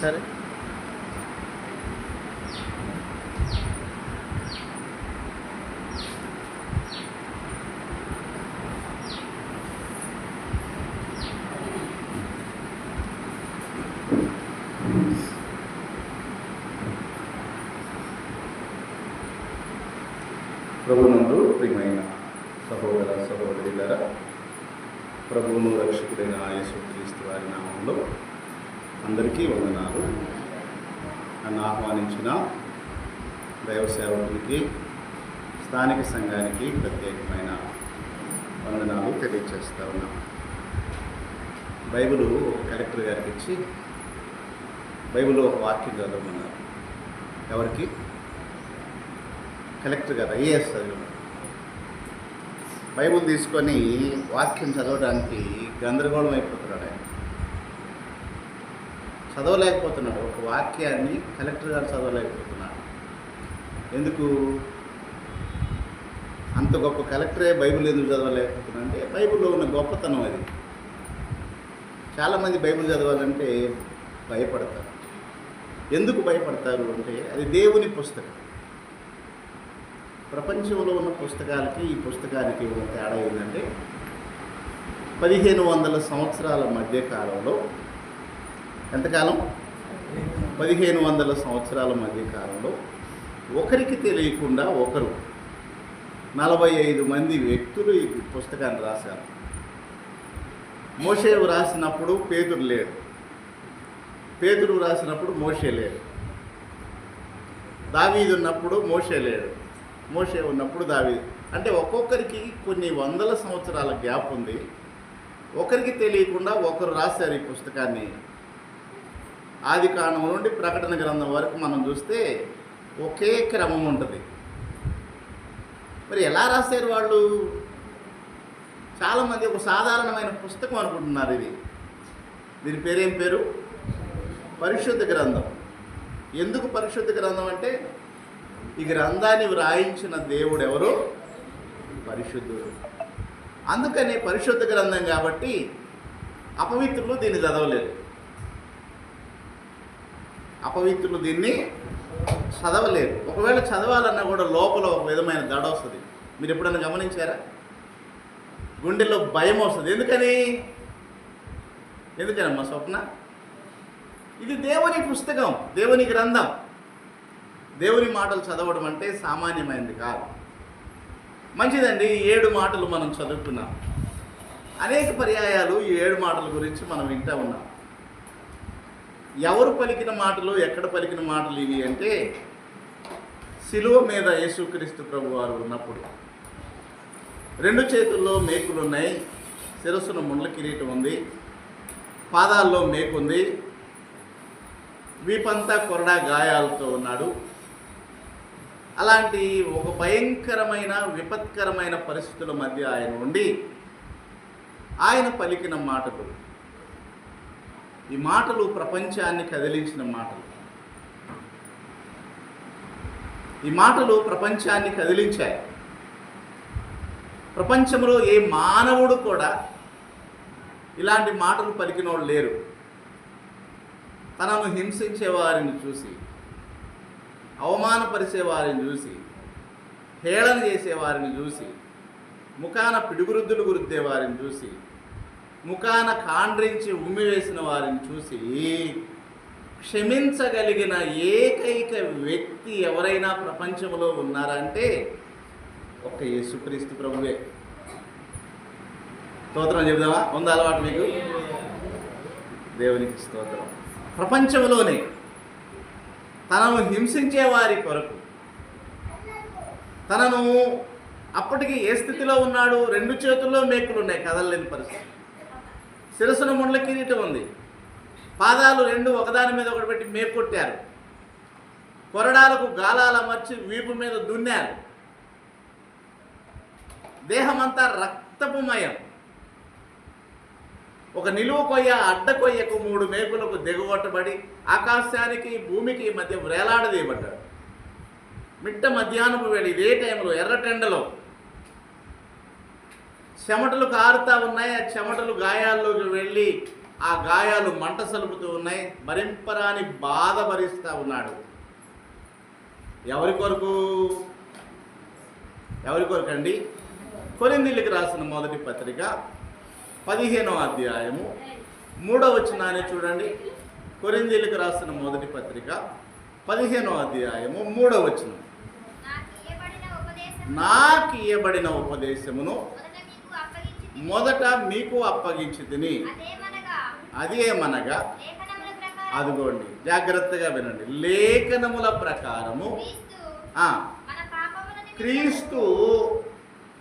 ఒకసారి. ప్రభునందు ప్రియమైన సహోదర సహోదరులారా, ప్రభువును రక్షకుడైన యేసుక్రీస్తు వారి నామంలో అందరికీ వందనాలు. నన్ను ఆహ్వానించిన దైవ సేవకునికి, స్థానిక సంఘానికి ప్రత్యేకమైన వందనాలు తెలియజేస్తూ ఉన్నాను. బైబిల్ ఒక కలెక్టర్ గారికి ఇచ్చి బైబిల్లో ఒక వాక్యం చదవమన్నారు. ఎవరికి? కలెక్టర్ గారు, ఐఏఎస్ చదివాడు. బైబిల్ తీసుకొని వాక్యం చదవడానికి గందరగోళం అయిపోతున్నాడు. ఆయన చదవలేకపోతున్నాడు. ఒక వాక్యాన్ని కలెక్టర్ గారు చదవలేకపోతున్నాడు. ఎందుకు? అంత గొప్ప కలెక్టరే బైబిల్ ఎందుకు చదవలేకపోతున్నా అంటే బైబిల్లో ఉన్న గొప్పతనం అది. చాలామంది బైబిల్ చదవాలంటే భయపడతారు. ఎందుకు భయపడతారు అంటే అది దేవుని పుస్తకం. ప్రపంచంలో ఉన్న పుస్తకాలకి ఈ పుస్తకానికి ఉన్న తేడా ఏంటంటే 1500 సంవత్సరాల మధ్య కాలంలో, ఎంతకాలం? 1500 సంవత్సరాల మధ్య కాలంలో ఒకరికి తెలియకుండా ఒకరు 45 మంది వ్యక్తులు ఈ పుస్తకాన్ని రాశారు. మోషే రాసినప్పుడు పేతురు లేడు, పేతురు రాసినప్పుడు మోషే లేడు, దావీదు ఉన్నప్పుడు మోషే లేడు, మోషే ఉన్నప్పుడు దావీదు. అంటే ఒక్కొక్కరికి కొన్ని వందల సంవత్సరాల గ్యాప్ ఉంది. ఒకరికి తెలియకుండా ఒకరు రాశారు ఈ పుస్తకాన్ని. ఆది కాండం నుండి ప్రకటన గ్రంథం వరకు మనం చూస్తే ఒకే క్రమం ఉంటుంది. మరి ఎలా రాశారు వాళ్ళు? చాలామంది ఒక సాధారణమైన పుస్తకం అనుకుంటున్నారు. దీని పేరేం పేరు? పరిశుద్ధ గ్రంథం. ఎందుకు పరిశుద్ధ గ్రంథం అంటే ఈ గ్రంథాన్ని వ్రాయించిన దేవుడు ఎవరు? పరిశుద్ధుడు. అందుకని పరిశుద్ధ గ్రంథం కాబట్టి అపవిత్రులు దీన్ని చదవలేరు. అపవిత్రులు దీన్ని చదవలేరు. ఒకవేళ చదవాలన్నా కూడా లోపల ఒక విధమైన దడ వస్తుంది. మీరు ఎప్పుడైనా గమనించారా? గుండెల్లో భయం వస్తుంది. ఎందుకనమ్మా స్వప్న? ఇది దేవుని పుస్తకం, దేవుని గ్రంథం. దేవుని మాటలు చదవడం అంటే సామాన్యమైనది కాదు. మంచిదండి, 7 మాటలు మనం చదువుకున్నాం. అనేక పర్యాయాలు ఈ 7 మాటల గురించి మనం వింటూ ఉన్నాం. ఎవరు పలికిన మాటలు, ఎక్కడ పలికిన మాటలు ఇవి అంటే, శిలువ మీద యేసుక్రీస్తు ప్రభు వారు ఉన్నప్పుడు 2 చేతుల్లో మేకులు ఉన్నాయి, శిరస్సున ముండ్ల కిరీటం ఉంది, పాదాల్లో మేకుంది, వీపంతా కొరడా గాయాలతో ఉన్నాడు. అలాంటి ఒక భయంకరమైన విపత్కరమైన పరిస్థితుల మధ్య ఆయన ఉండి ఆయన పలికిన మాటలు, ఈ మాటలు ప్రపంచాన్ని కదిలించిన మాటలు. ఈ మాటలు ప్రపంచాన్ని కదిలించాయి. ప్రపంచంలో ఏ మానవుడు కూడా ఇలాంటి మాటలు పలికినోడు లేరు. తనను హింసించే వారిని చూసి, అవమానపరిచే వారిని చూసి, హేళన చేసేవారిని చూసి, ముఖాన పిడుగురుద్దులు గురుద్దే వారిని చూసి, ముఖాన కాండ్రించి ఉమ్మివేసిన వారిని చూసి క్షమించగలిగిన ఏకైక వ్యక్తి ఎవరైనా ప్రపంచంలో ఉన్నారంటే ఒక్క యేసుక్రీస్తు ప్రభువే. స్తోత్రం చెబుదామా? ఉందా అలవాటు మీకు? దేవునికి స్తోత్రం. ప్రపంచంలోనే తనను హింసించే వారి కొరకు, తనను అప్పటికి ఏ స్థితిలో ఉన్నాడు? 2 చేతుల్లో మేకులు ఉన్నాయి, కదలలేని పరిస్థితి. శిరస్సున ముండ్ల కిరీటం ఉంది, పాదాలు 2 ఒకదాని మీద ఒకటి పెట్టి మేకొట్టారు, కొరడాలకు గాలాల మర్చి వీపు మీద దున్నారు, దేహమంతా రక్తపుమయం. ఒక నిలువ కొయ్య, అడ్డ కొయ్యకు 3 మేకులకు దిగగొట్టబడి ఆకాశానికి భూమికి మధ్య వేలాడదీయబడ్డాడు. మిట్ట మధ్యాహ్నపు వేళ, ఇదే టైంలో ఎర్రటెండలో చెమటలు కారుతూ ఉన్నాయి. ఆ చెమటలు గాయాల్లోకి వెళ్ళి ఆ గాయాలు మంట సలుపుతూ ఉన్నాయి, భరింపరాని బాధ భరిస్తూ ఉన్నాడు. ఎవరి కొరకు అండి? కొరింథీయులకు రాసిన మొదటి పత్రిక 15వ అధ్యాయము 3వ వచనాన్ని చూడండి. కొరింథీయులకు రాసిన మొదటి పత్రిక 15వ అధ్యాయము 3వ వచనం. నాకు ఇయ్యబడిన ఉపదేశమును మొదట మీకు అప్పగించితిని, అదేమనగా, అదిగోండి జాగ్రత్తగా వినండి, లేఖనముల ప్రకారము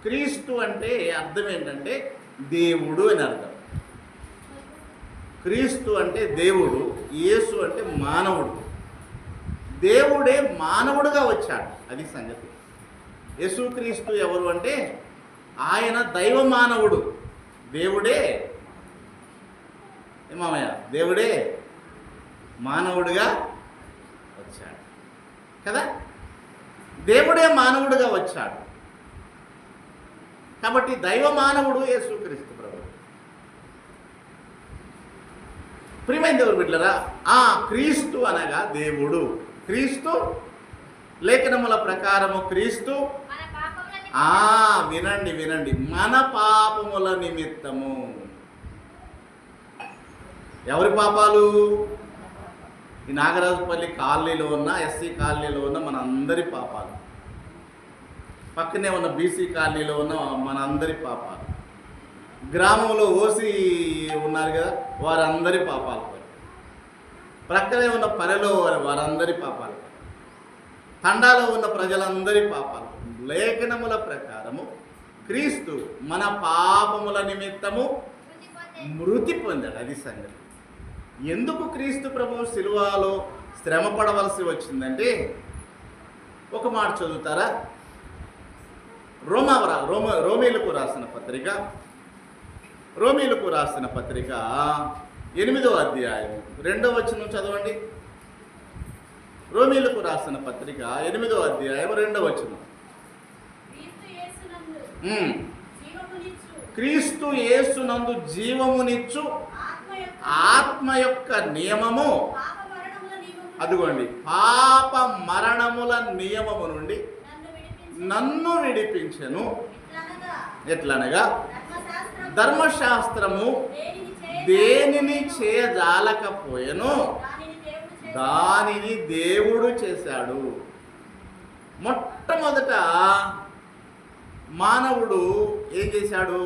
క్రీస్తు అంటే అర్థం ఏంటంటే దేవుడు అని అర్థం. క్రీస్తు అంటే దేవుడు, యేసు అంటే మానవుడు. దేవుడే మానవుడుగా వచ్చాడు, అది సంగతి. యేసుక్రీస్తు ఎవరు అంటే ఆయన దైవ మానవుడు. దేవుడే ఏమామయ్య, దేవుడే మానవుడిగా వచ్చాడు కదా. దేవుడే మానవుడిగా వచ్చాడు కాబట్టి దైవ మానవుడు యేసుక్రీస్తు ప్రభు. ప్రియమైన దేవుడు బిడ్డలారా, ఆ క్రీస్తు అనగా దేవుడు. క్రీస్తు లేఖనముల ప్రకారము క్రీస్తు వినండి, మన పాపముల నిమిత్తము. ఎవరి పాపాలు? ఈ నాగరాజుపల్లి కాలనీలో ఉన్న, ఎస్సీ కాలనీలో ఉన్న మన అందరి పాపాలు, పక్కనే ఉన్న బీసీ కాలనీలో ఉన్న మన అందరి పాపాలు, గ్రామంలో ఓసీ ఉన్నారు కదా వారందరి పాపాలు, ప్రక్కనే ఉన్న పల్లెలో వారందరి పాపాలు, తండాలో ఉన్న ప్రజలందరి పాపాలు. లేఖనముల ప్రకారము క్రీస్తు మన పాపముల నిమిత్తము మృతి పొందాడు, అది సంగతి. ఎందుకు క్రీస్తు ప్రభు శిలువలో శ్రమ పడవలసి వచ్చిందంటే, ఒక మాట చదువుతారా? రోమీలకు రాసిన పత్రిక 8వ అధ్యాయం 2వ వచనం చదవండి. రోమీలకు రాసిన పత్రిక 8వ అధ్యాయం 2వ వచనం. క్రీస్తు యేసునందు జీవమునిచ్చు ఆత్మ యొక్క నియమము, అదిగోండి, పాప మరణముల నియమము నుండి నన్ను విడిపించెను. ఎట్లనగా ధర్మశాస్త్రము దేనిని చేయజాలకపోయెను దానిని దేవుడు చేశాడు. మొట్టమొదట మానవుడు ఏం చేశాడు?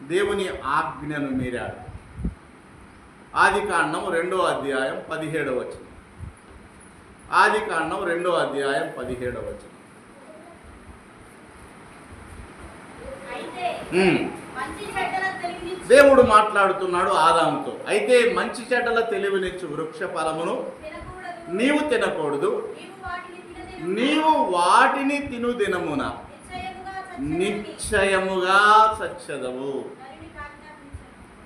దేవుని ఆజ్ఞను మీరాడు. ఆదికాండం 2వ అధ్యాయం 17వ వచనం. ఆదికాండం 2వ అధ్యాయం 17వ వచనం. దేవుడు మాట్లాడుతున్నాడు ఆదాముతో. అయితే మంచి చెడ్డల తెలివినిచ్చు వృక్ష ఫలమును నీవు తినకూడదు, నీవు వాటిని తిను దినమున నిశ్చయముగా చచ్చెదవు,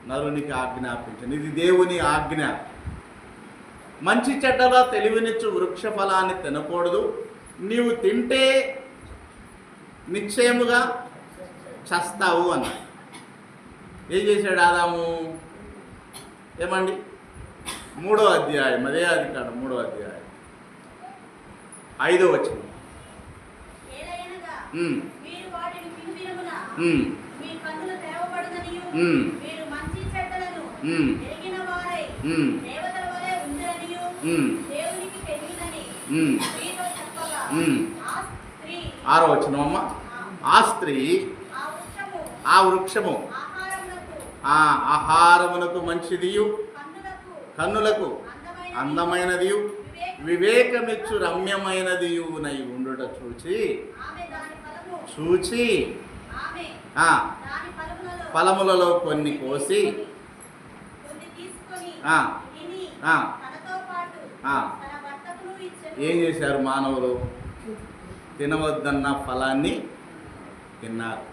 నరునికి ఆజ్ఞాపించను. ఇది దేవుని ఆజ్ఞ. మంచి చెడ్డల తెలివినిచ్చు వృక్ష ఫలాన్ని తినకూడదు, నీవు తింటే నిశ్చయముగా చస్తావు అన్నాడు. ఏం చేశాడు ఆదాము? ఏమండి? 3వ అధ్యాయం, అదే ఆదికాండం 3వ అధ్యాయం 5వ వచనం. ఆరో వచనం అమ్మ. ఆ స్త్రీ ఆ వృక్షము ఆహారమునకు మంచిదియు, కన్నులకు అందమైనదియు, వివేకమిచ్చు రమ్యమైనదియునై ఉండుట చూచి ఫలములలో కొన్ని కోసి ఏం చేశారు? మానవులు తినవద్దన్న ఫలాన్ని తిన్నారు.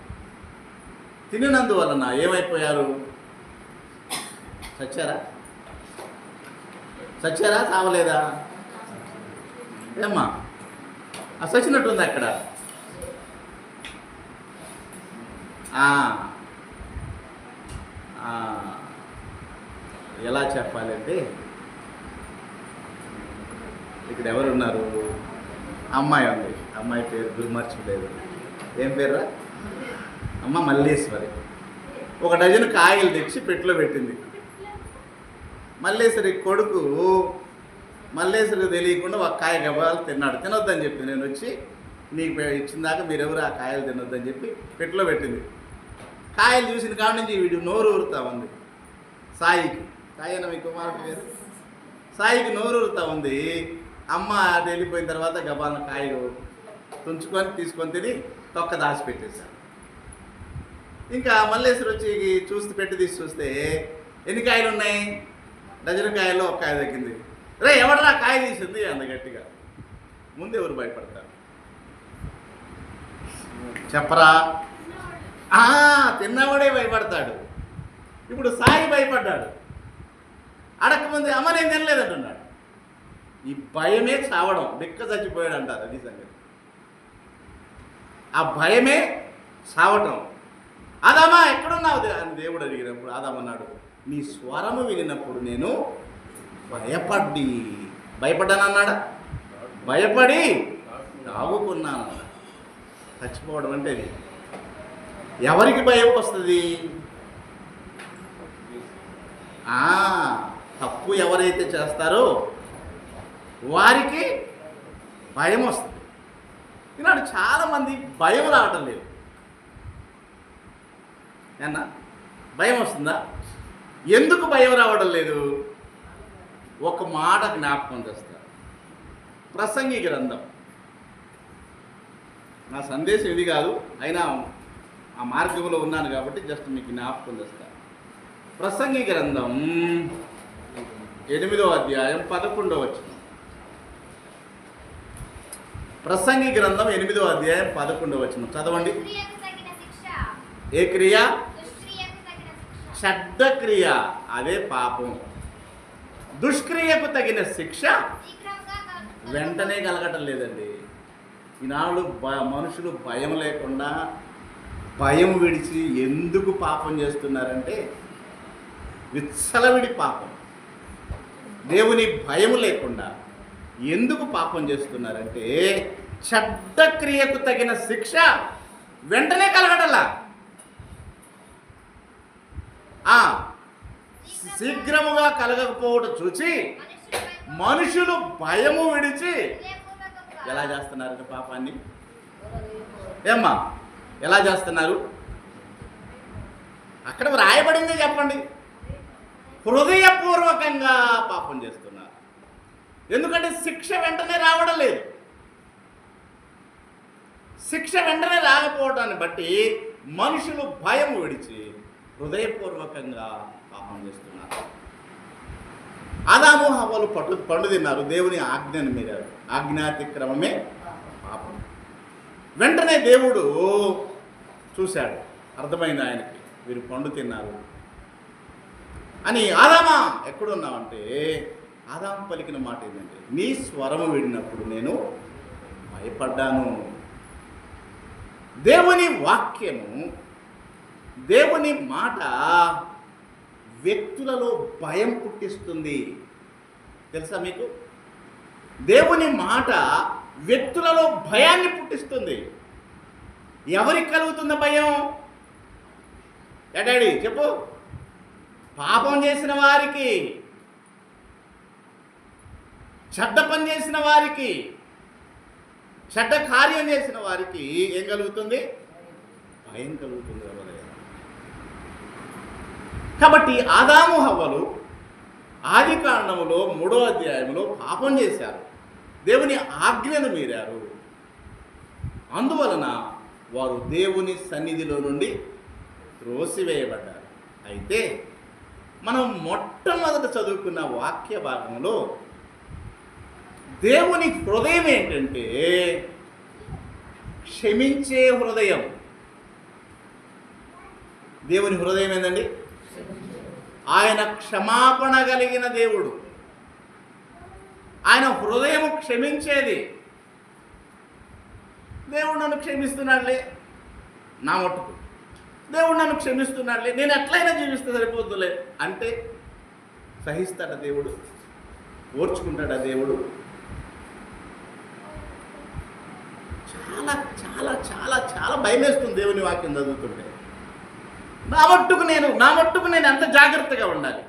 తినినందువలన ఏమైపోయారు? చచ్చారా చావలేదా? ఏమ్మా చచ్చినట్టుంది అక్కడ. ఎలా చెప్పాలంటే, ఇక్కడ ఎవరున్నారు? అమ్మాయి ఉంది. అమ్మాయి పేరు గురుమర్చిలేదు. ఏం పేరురా? అమ్మ మల్లేశ్వరి. ఒక డజన్ కాయలు తెచ్చి పెట్టిలో పెట్టింది. మల్లేశ్వరి కొడుకు మల్లేశ్వరికి తెలియకుండా ఒక కాయ గబాలు తిన్నాడు. తినొద్దని చెప్పి నేను వచ్చి నీకు ఇచ్చిన దాకా మీరెవరు ఆ కాయలు తినొద్దని చెప్పి పెట్టిలో పెట్టింది. కాయలు చూసిన కాడ నుంచి వీడు నోరు ఊరుతా ఉంది. సాయికి, సాయి అన్న మీ కుమారుడు పేరు, సాయికి నోరు ఊరుతా ఉంది. అమ్మ అటు వెళ్ళిపోయిన తర్వాత గబాల కాయలు తుంచుకొని తీసుకొని తిని తొక్క దాచిపెట్టేశాడు. ఇంకా మల్లేశ్వరి వచ్చి పెట్టి తీసి చూస్తే ఎన్ని కాయలు ఉన్నాయి? డజన్ కాయల్లో ఒక కాయ దక్కింది. రే ఎవడరా కాయ తీసింది అంత గట్టిగా. ముందు ఎవరు భయపడతారు చెప్పరా? తిన్నవాడే భయపడతాడు. ఇప్పుడు సాయి భయపడ్డాడు. అడగకముందే అమ్మ నేను తినలేదంటున్నాడు. ఈ భయమే చావడం, బిక్క చచ్చిపోయాడు అంటారు. అది సంగతి. ఆ భయమే చావటం. ఆదామా ఎక్కడున్నావు అని దేవుడు అడిగినప్పుడు ఆదామన్నాడు, నీ స్వరము వినినప్పుడు నేను భయపడ్డానన్నాడా? భయపడి దాగుకున్నాను. చచ్చిపోవడం అంటే ఇది. ఎవరికి భయం వస్తుంది? తప్పు ఎవరైతే చేస్తారో వారికి భయం వస్తుంది. ఈనాడు చాలామంది భయం రావటం లేదు. ఏమన్నా భయం వస్తుందా? ఎందుకు భయం రావడం లేదు? ఒక మాట జ్ఞాపకం చేస్తారు. ప్రసంగి గ్రంథం. నా సందేశం ఇది కాదు, అయినా ఆ మార్గంలో ఉన్నాను కాబట్టి జస్ట్ మీకు జ్ఞాపకం చేస్తాను. ప్రసంగి గ్రంథం 8వ అధ్యాయం 11వ వచనం. ప్రసంగి గ్రంథం 8వ అధ్యాయం 11వ వచనం చదవండి. ఏ క్రియ? చెడ్డ క్రియ, అదే పాపం. దుష్క్రియకు తగిన శిక్ష వెంటనే కలగటం లేదండి. ఈనాడు మనుషులు భయం లేకుండా, భయం విడిచి ఎందుకు పాపం చేస్తున్నారంటే విచ్చలవిడి పాపం. దేవుని భయం లేకుండా ఎందుకు పాపం చేస్తున్నారంటే చెడ్డ క్రియకు తగిన శిక్ష వెంటనే కలగటలా. శీఘ్రముగా కలగకపోవడం చూచి మనుషులు భయము విడిచి ఎలా చేస్తున్నారు పాపాన్ని? ఏమ్మా ఎలా చేస్తున్నారు? అక్కడ రాయబడిందే చెప్పండి. హృదయపూర్వకంగా పాపం చేస్తున్నారు. ఎందుకంటే శిక్ష వెంటనే రావడం లేదు. శిక్ష వెంటనే రాకపోవడాన్ని బట్టి మనుషులు భయం విడిచి హృదయపూర్వకంగా పాపం చేస్తున్నారు. ఆదాము హవ్వలు పండు తిన్నారు, దేవుని ఆజ్ఞను మీరారు. ఆజ్ఞాతిక్రమమే పాపం. వెంటనే దేవుడు చూశాడు, అర్థమైంది ఆయనకి, వీరు పండు తిన్నారు అని. ఆదామా ఎక్కడున్నావంటే ఆదాము పలికిన మాట ఏంటంటే, నీ స్వరము విడినప్పుడు నేను భయపడ్డాను. దేవుని వాక్యము, దేవుని మాట వ్యక్తులలో భయం పుట్టిస్తుంది. తెలుసా మీకు? దేవుని మాట వ్యక్తులలో భయాన్ని పుట్టిస్తుంది. ఎవరికి కలుగుతుంది భయం? డాడీ చెప్పు. పాపం చేసిన వారికి, చెడ్డ పని చేసిన వారికి, చెడ్డ కార్యం చేసిన వారికి ఏం కలుగుతుంది? భయం కలుగుతుంది. కాబట్టి ఆదాము హవ్వలు ఆది కాండములో 3వ అధ్యాయంలో పాపం చేశారు, దేవుని ఆజ్ఞను మీరారు. అందువలన వారు దేవుని సన్నిధిలో నుండి త్రోసివేయబడ్డారు. అయితే మనం మొట్టమొదట చదువుకున్న వాక్య భాగంలో దేవుని హృదయం ఏంటంటే క్షమించే హృదయం. దేవుని హృదయం ఏంటండి? ఆయన క్షమాపణ కలిగిన దేవుడు. ఆయన హృదయం క్షమించేది. దేవుడు నన్ను క్షమిస్తున్నాడులే, నా మట్టుకు దేవుడు నన్ను క్షమిస్తున్నాడులే, నేను ఎట్లయినా జీవిస్తే సరిపోతులే అంటే సహిస్తాడా దేవుడు? ఓర్చుకుంటాడా దేవుడు? చాలా చాలా చాలా చాలా భయమేస్తుంది దేవుని వాక్యం చదువుతుంటే. నా మట్టుకు నేను ఎంత జాగ్రత్తగా ఉండాలి?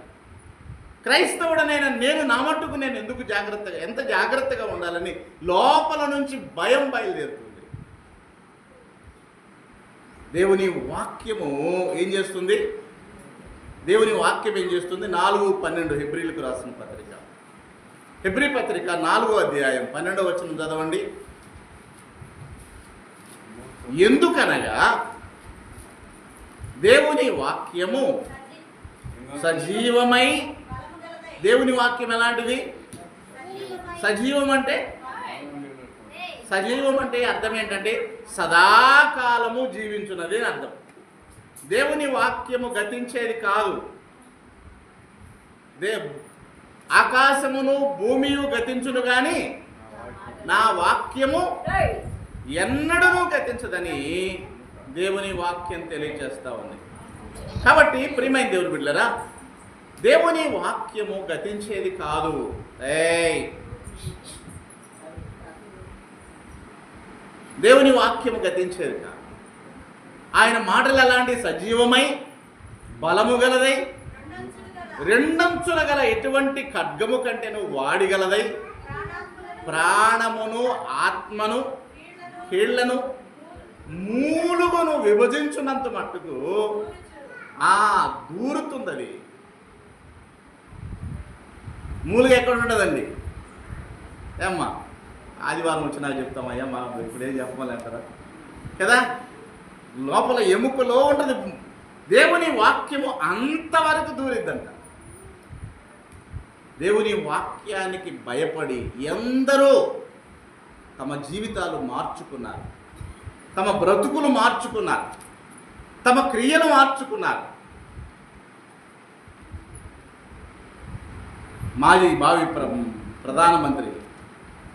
క్రైస్తవుడనైనా నా మట్టుకు నేను ఎంత జాగ్రత్తగా ఉండాలని లోపల నుంచి భయం బయలుదేరుతుంది. దేవుని వాక్యము ఏం చేస్తుంది? 4:12 హెబ్రీలకు రాసిన పత్రిక. హెబ్రీ పత్రిక 4వ అధ్యాయం 12వ వచనం చదవండి. ఎందుకనగా దేవుని వాక్యము సజీవమై, దేవుని వాక్యం ఎలాంటిది? సజీవం అంటే అర్థం ఏంటంటే సదాకాలము జీవించున్నది అని అర్థం. దేవుని వాక్యము గతించేది కాదు. ఆకాశమును భూమియు గతించును కానీ నా వాక్యము ఎన్నడూ గతించదని దేవుని వాక్యం తెలియజేస్తా ఉంది. కాబట్టి ప్రియమైన దేవుని బిడ్డలారా, దేవుని వాక్యము గతించేది కాదు. దేవుని వాక్యము గతించేది కాదు. ఆయన మాటలు ఎలాంటి? సజీవమై, బలము గలదై, రెండంచుల గల ఎటువంటి ఖడ్గము కంటేను వాడిగలదై, ప్రాణమును ఆత్మను కీళ్లను మూలుగును విభజించున్నంత మట్టుకు దూరుతుంది. మూలుగు ఎక్కడ ఉండదండి? ఏమ్మా, ఆదివారం వచ్చి నాకు చెప్తామయ్యా, మా ఇప్పుడేం చెప్పమని అంటారా కదా? లోపల ఎముకలో ఉంటుంది. దేవుని వాక్యము అంతవరకు దూరిద్దంట. దేవుని వాక్యానికి భయపడి ఎందరో తమ జీవితాలు మార్చుకున్నారు, తమ బ్రతుకులు మార్చుకున్నారు, తమ క్రియలు మార్చుకున్నారు. మాజీ భావి ప్రధానమంత్రి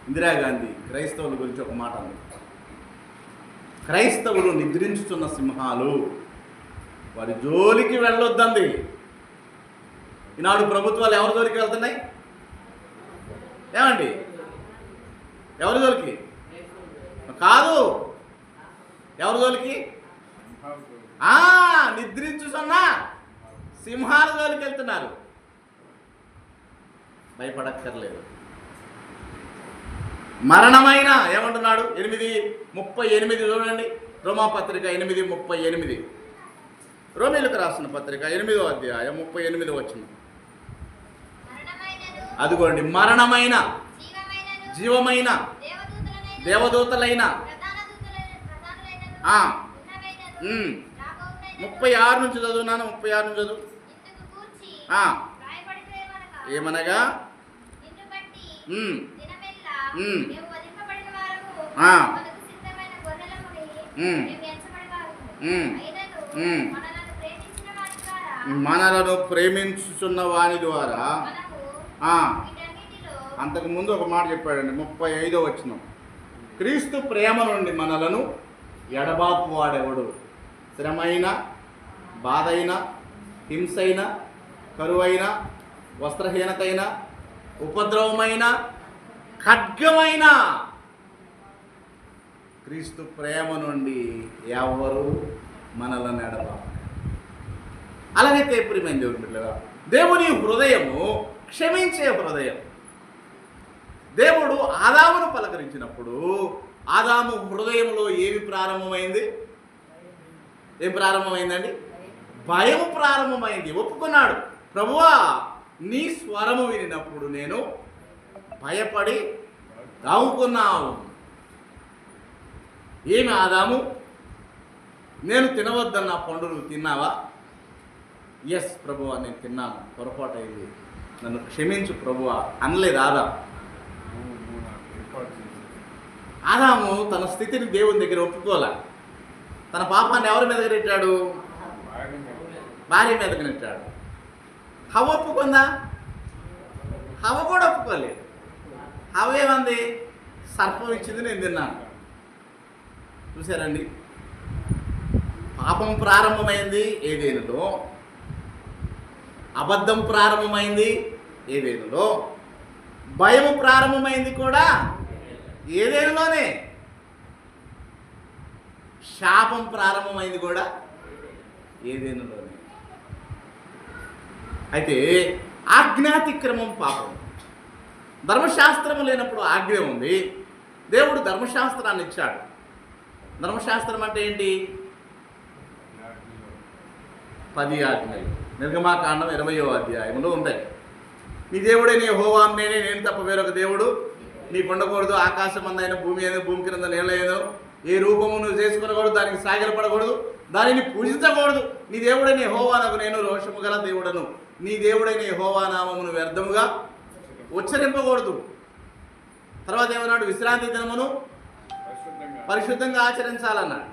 ఇందిరాగాంధీ క్రైస్తవుల గురించి ఒక మాట అంది. క్రైస్తవులు నిద్రించుతున్న సింహాలు, వారి జోలికి వెళ్ళొద్దంది. ఈనాడు ప్రభుత్వాలు ఎవరి జోలికి వెళ్తున్నాయి? ఏమండి, ఎవరి జోలికి కాదు, ఎవరి జోలికి? నిద్రించుతున్న సింహాల జోలికి వెళ్తున్నారు. భయపడక్కర్లేదు. మరణమైన ఏమంటున్నాడు? 8:38 చూడండి. రోమాపత్రిక 8:38, రోమీలకు రాసిన పత్రిక 8వ అధ్యాయం 38 వచనం. అదిగోండి, మరణమైన, జీవమైన, దేవదూతలైన 36 నుంచి చదువున్నాను. 36 నుంచి చదువు. ఏమనగా మనలను ప్రేమించుచున్న వాని ద్వారా. అంతకుముందు ఒక మాట చెప్పాడండి, 35వ వచనం. క్రీస్తు ప్రేమ నుండి మనలను ఎడబాపు వాడెవడు? శ్రమైన, బాధైన, హింసైన, కరువైన, వస్త్రహీనతైన, ఉపద్రవమైన, ఖడ్గమైన క్రీస్తు ప్రేమ నుండి ఎవరు మనలను ఎడబాపు. అలాగైతే ప్రియమైన దేవుని బిడ్డలారా, దేవుని హృదయము క్షమించే హృదయం. దేవుడు ఆదామును పలకరించినప్పుడు ఆదాము హృదయంలో ఏమి ప్రారంభమైంది? ఏం ప్రారంభమైందండి? భయం ప్రారంభమైంది. ఒప్పుకున్నాడు, ప్రభువా నీ స్వరము వినినప్పుడు నేను భయపడి దావుకున్నావు. ఏమి ఆదాము, నేను తినవద్దన్న పండును తిన్నావా? ఎస్ ప్రభువా, నేను తిన్నాను, పొరపాటు అయింది, నన్ను క్షమించు ప్రభువా అనలేదు ఆదాము. ఆదాము తన స్థితిని దేవుని దగ్గర ఒప్పుకోలే. తన పాపాన్ని ఎవరి మీదకి నెట్టాడు? భార్య మీదకి నెట్టాడు. హవ్వ ఒప్పుకుందా? హవ్వ కూడా ఒప్పుకోలేదు. హవ్వ ఏమంది? సర్పం ఇచ్చింది, నేను తిన్నాను. చూసారండి, పాపం ప్రారంభమైంది ఏదేనులో. అబద్ధం ప్రారంభమైంది ఏదేనులో, భయము ప్రారంభమైంది కూడా ఏదేనులోనే, శాపం ప్రారంభమైంది కూడా ఏదేనులోనే. అయితే ఆజ్ఞాతిక్రమం పాపం. ధర్మశాస్త్రము లేనప్పుడు ఆజ్ఞ ఉంది. దేవుడు ధర్మశాస్త్రాన్ని ఇచ్చాడు. ధర్మశాస్త్రం అంటే ఏంటి? 10 ఆజ్ఞలు. నిర్గమాకాండం 20వ అధ్యాయంలో ఉంటాయి. నీ దేవుడే నీ యెహోవా, నేను తప్ప వేరొక దేవుడు నీకు ఉండకూడదు. ఆకాశం అందైన భూమి అయిన, భూమి కింద నేలైనో ఏ రూపము నువ్వు చేసుకునకూడదు, దానికి సాగిలపడకూడదు, దానిని పూజించకూడదు. నీ దేవుడైన యెహోవా నాకు నేను రోషము గల దేవుడను. నీ దేవుడైన యెహోవా నామమును వ్యర్థముగా ఉచ్చరింపకూడదు. తర్వాత ఏమన్నాడు? విశ్రాంతి దినమును పరిశుద్ధంగా ఆచరించాలన్నాడు.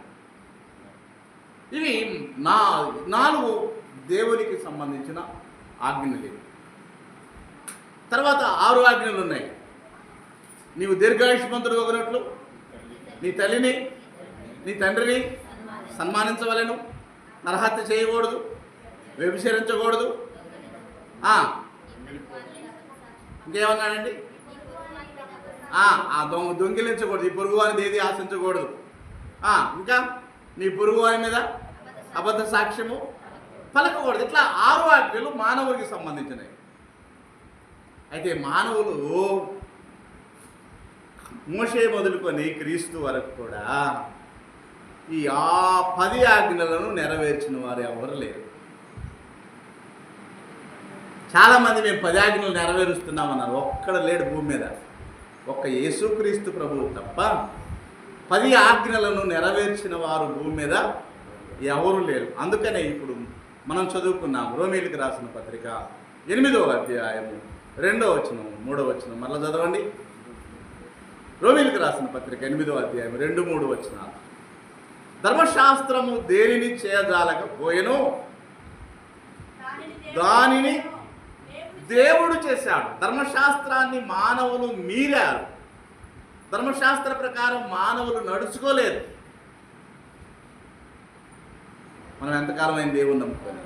ఇవి 4 దేవునికి సంబంధించిన ఆజ్ఞలు. తర్వాత 6 ఆజ్ఞలు ఉన్నాయి. నీవు దీర్ఘాయుష్మంతుడు ఒకనట్లు నీ తల్లిని నీ తండ్రిని సన్మానించవలెను, నరహత్య చేయకూడదు, వ్యభిచరించకూడదు, ఇంకేమన్నాడండి? దొంగిలించకూడదు, ఈ పొరుగు అనేది ఏది ఆశించకూడదు, ఇంకా నీ పొరుగు వారి మీద అబద్ధ సాక్ష్యము పలకకూడదు. ఇట్లా 6 ఆజ్ఞలు మానవుడికి సంబంధించినవి. అయితే మానవులు మోషే మొదలుకొని క్రీస్తు వరకు కూడా ఈ 10 ఆజ్ఞలను నెరవేర్చిన వారు ఎవరు లేరు. చాలామంది మేము 10 ఆజ్ఞలు నెరవేరుస్తున్నామన్నారు. ఒక్కడ లేడు భూమి మీద. ఒక్క యేసుక్రీస్తు ప్రభువు తప్ప 10 ఆజ్ఞలను నెరవేర్చిన వారు భూమి మీద ఎవరు లేరు. అందుకనే ఇప్పుడు మనం చదువుకున్నాం రోమీయులకు రాసిన పత్రిక 8వ అధ్యాయము 2వ వచనం 3వ వచనం. మరలా చదవండి. రోమీయులకు రాసిన పత్రిక 8వ అధ్యాయం 2, 3 వచనాలు. ధర్మశాస్త్రము దేనిని చేయజాలకపోయెను, దానిని దేవుడు చేశాడు. ధర్మశాస్త్రాన్ని మానవులు మీరారు. ధర్మశాస్త్ర ప్రకారం మానవులు నడుచుకోలేదు. మనం ఎంతకాలం అయింది దేవుని నమ్ముకొని?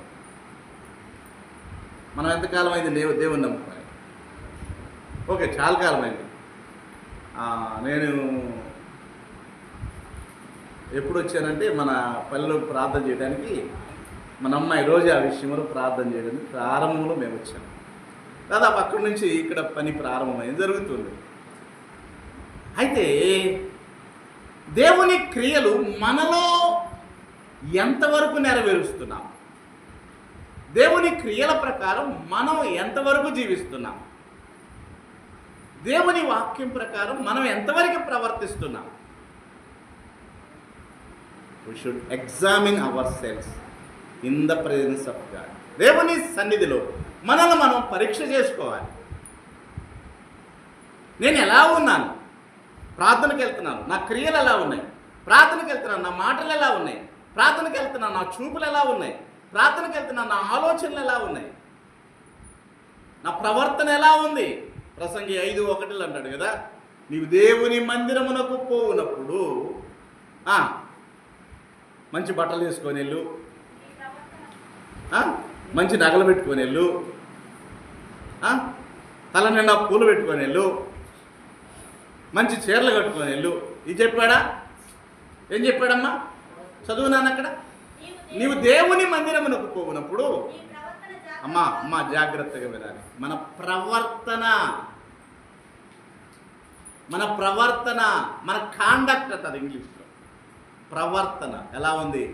మనం ఎంతకాలం అయింది దేవుని నమ్ముకొని? ఓకే, చాలా కాలం అయింది. నేను ఎప్పుడు వచ్చానంటే మన పల్లెలో ప్రార్థన చేయడానికి మన అమ్మాయి రోజు ఆ విషయంలో ప్రార్థన చేయడానికి ప్రారంభంలో మేము వచ్చాము. దాదాపు అక్కడి నుంచి ఇక్కడ పని ప్రారంభమైంది, జరుగుతుంది. అయితే దేవుని క్రియలు మనలో ఎంతవరకు నెరవేరుస్తున్నాం, దేవుని క్రియల ప్రకారం మనం ఎంతవరకు జీవిస్తున్నాం, దేవుని వాక్యం ప్రకారం మనం ఎంతవరకు ప్రవర్తిస్తున్నాం. We should examine ourselves in the presence of God. దేవుని సన్నిధిలో మనల్ని మనం పరీక్ష చేసుకోవాలి. నేను ఎలా ఉన్నాను? ప్రార్థనకి వెళ్తున్నాను, నా క్రియలు ఎలా ఉన్నాయి? ప్రార్థనకి వెళ్తున్నాను, నా మాటలు ఎలా ఉన్నాయి? ప్రార్థనకి వెళ్తున్నాను, నా చూపులు ఎలా ఉన్నాయి? ప్రార్థనకి వెళ్తున్నాను, నా ఆలోచనలు ఎలా ఉన్నాయి? నా ప్రవర్తన ఎలా ఉంది? ప్రసంగి 5:1 అంటాడు కదా, నీవు దేవుని మందిరమునకు పోవునప్పుడు మంచి బట్టలు వేసుకొని వెళ్ళు, మంచి నగలు పెట్టుకొని వెళ్ళు, తల నిండా పూలు పెట్టుకొని వెళ్ళు, మంచి చీరలు కట్టుకొని వెళ్ళు. ఇది చెప్పాడా? ఏం చెప్పాడమ్మా? చదువునాను అక్కడ. నీవు దేవుని మందిరమునకు పోవునప్పుడు అమ్మా జాగ్రత్తగా వినాలి. మన ప్రవర్తన మన కాండక్ట్ అంటారు ఇంగ్లీష్లో. ప్రవర్తన ఎలా ఉంది?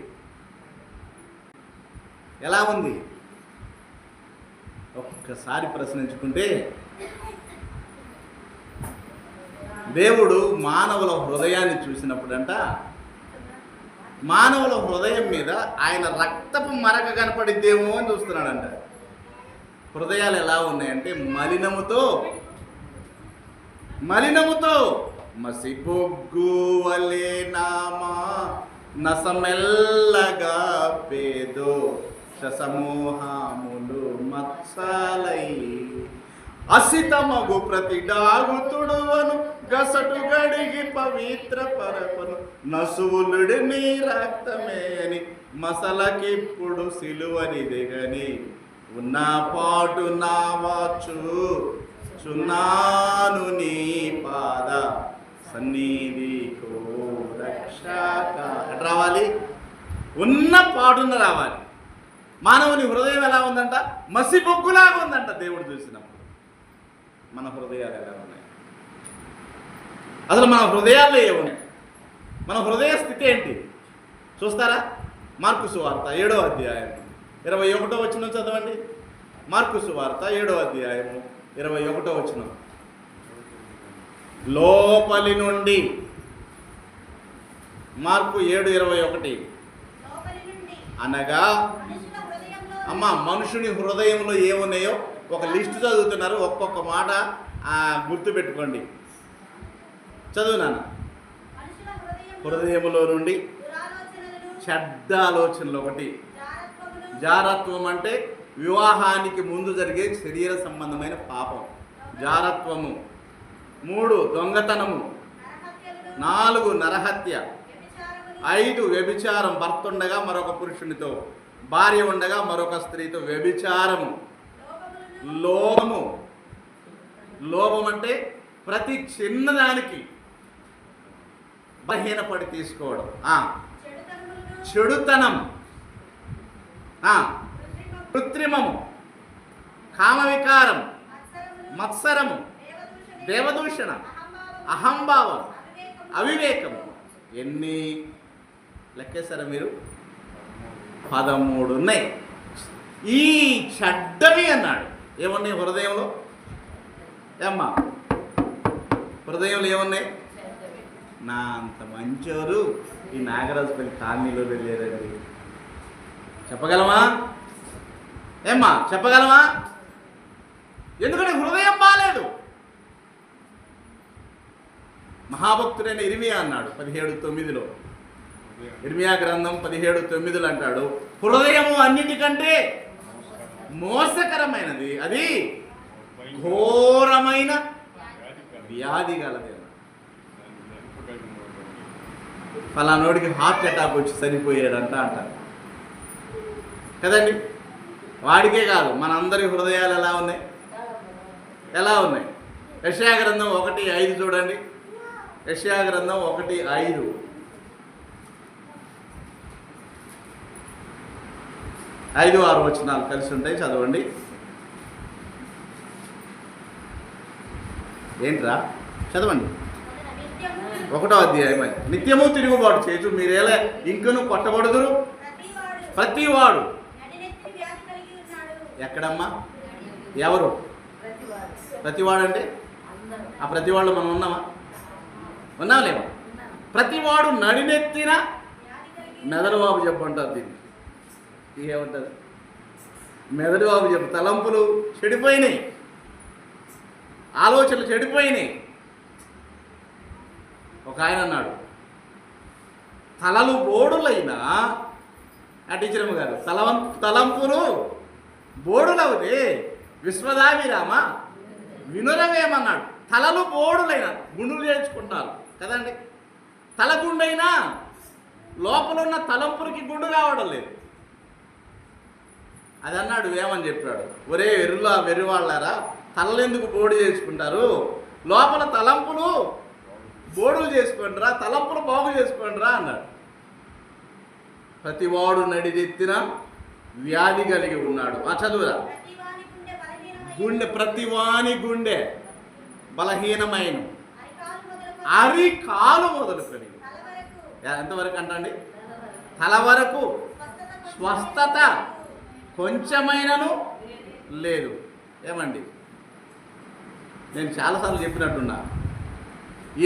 ఎలా ఉంది? ఒక్కసారి ప్రశ్నించుకుంటే దేవుడు మానవుల హృదయాన్ని చూసినప్పుడంట, మానవుల హృదయం మీద ఆయన రక్తపు మరక కనపడిద్దేమో అని చూస్తున్నాడంట. హృదయాలు ఎలా ఉన్నాయంటే మలినముతో మసిబొగ్గు వలె నామా నసమెల్లగా పేదో సమూహములు మత్సాలై అసితమగు ప్రతి డాగు తుడువను గసటు గడిగి పవిత్ర పరపను నసువులుడి నీ రక్తమే అని మసలకిప్పుడు సిలువని దిగని ఉన్న పాటు నావచ్చు చున్నాను నీ పాద సన్నిధికో రక్షక. ఎట్లా రావాలి? ఉన్న పాటున్న రావాలి. మానవుని హృదయం ఎలా ఉందంట? మసి బొగ్గులాగా ఉందంట దేవుడు చూసినప్పుడు. మన హృదయాలు ఎలా ఉన్నాయి? అసలు మన హృదయాల్లో ఏమున్నాయి? మన హృదయ స్థితి ఏంటి చూస్తారా? మార్కు సువార్త 7వ అధ్యాయం 21వ వచనం చదవండి. మార్కు సువార్త 7వ అధ్యాయం 21వ వచనం. లోపలి నుండి, మార్కు 7:21, అనగా అమ్మ మనుషుని హృదయంలో ఏమున్నాయో ఒక లిస్టు చదువుతున్నారు. ఒక్కొక్క మాట గుర్తుపెట్టుకోండి. చదువు నాన్న. హృదయములో నుండి చెడ్డ ఆలోచనలు ఒకటి. జారత్వం అంటే వివాహానికి ముందు జరిగే శరీర సంబంధమైన పాపం, జారత్వము. 3 దొంగతనము. 4 నరహత్య. 5 వ్యభిచారం, భర్త ఉండగా మరొక పురుషునితో, భార్య ఉండగా మరొక స్త్రీతో వ్యభిచారము. లోభము. లోభం అంటే ప్రతి చిన్నదానికి బలహీనపడి తీసుకోవడం. చెడుతనం, కృత్రిమము, కామవికారం, మత్సరము, దేవదూషణ, అహంభావం, అవివేకము. ఎన్ని లెక్కేశారా మీరు? 13 ఉన్నాయి. ఈ చెడ్డవి అన్నాడు. ఏమున్నాయి హృదయంలో? ఏమ్మా హృదయంలో ఏమున్నాయి? నా అంత మంచోరు ఈ నాగరాజుపల్లి కాలనీలో వెళ్ళారండి. చెప్పగలమా? ఏమ్మా చెప్పగలమా? ఎందుకంటే హృదయం బాలేదు. మహాభక్తుడైన ఇర్మియా అన్నాడు 17:9లో. ఇర్మియా గ్రంథం 17:9 అంటాడు, హృదయము అన్నిటికంటే మోసకరమైనది, అది ఘోరమైన వ్యాధి గలది. ఫలానోడికి హార్ట్ అటాక్ వచ్చి చనిపోయాడంట అంటారు కదండి. వాడికే కాదు, మనందరి హృదయాలు ఎలా ఉన్నాయి? ఎలా ఉన్నాయి? యెషయా గ్రంథం 1:5 చూడండి. యెషయా గ్రంథం 1:5. ఐదు 6 వచనాలు కలిసి ఉంటాయి, చదవండి. ఏంట్రా చదవండి. 1వ అధ్యాయం. నిత్యము తిరుగుబాటు చేయొచ్చు మీరేలా ఇంకను కొట్టబడుదురు ప్రతివాడు. ఎక్కడమ్మా? ఎవరు ప్రతివాడు అంటే? ఆ ప్రతివాళ్ళు మనం ఉన్నామా? ఉన్నాం లేవా? ప్రతివాడు నడినెత్తిన మెదడు బాబు చెప్పంటారు దీన్ని. ఏమంటారు? మెదడు బాబు చెప్పు. తలంపులు చెడిపోయినాయి, ఆలోచనలు చెడిపోయినాయి. ఒక ఆయన అన్నాడు, తలలు బోడులైనా, ఆ టీచరమ్మ గారు, తలంపులు బోడులవుతే విశ్వదాభిరామ వినురవేమన్నాడు. తలలు బోడులైనా, గుండులు చేయించుకుంటున్నారు కదండి. తల గుండైనా లోపల ఉన్న తలంపులకి గుండు కావడం లేదు. అది అన్నాడు, ఏమని చెప్పాడు, ఒరే వెర్రివాళ్ళారా, తలలెందుకు బోడు చేసుకుంటారు, లోపల తలంపులు బోడులు చేసుకోండిరా, తలంపులు బాగు చేసుకోండిరా అన్నాడు. ప్రతివాడు నడిదెత్తిన వ్యాధి కలిగి ఉన్నాడు. చదువురా. ప్రతివాని గుండె బలహీనమైన, అరికాలు మొదలుకొని ఎంతవరకు అంటండి? తల వరకు స్వస్థత కొంచెమైనను లేదు. ఏమండి, నేను చాలాసార్లు చెప్పినట్టున్నా,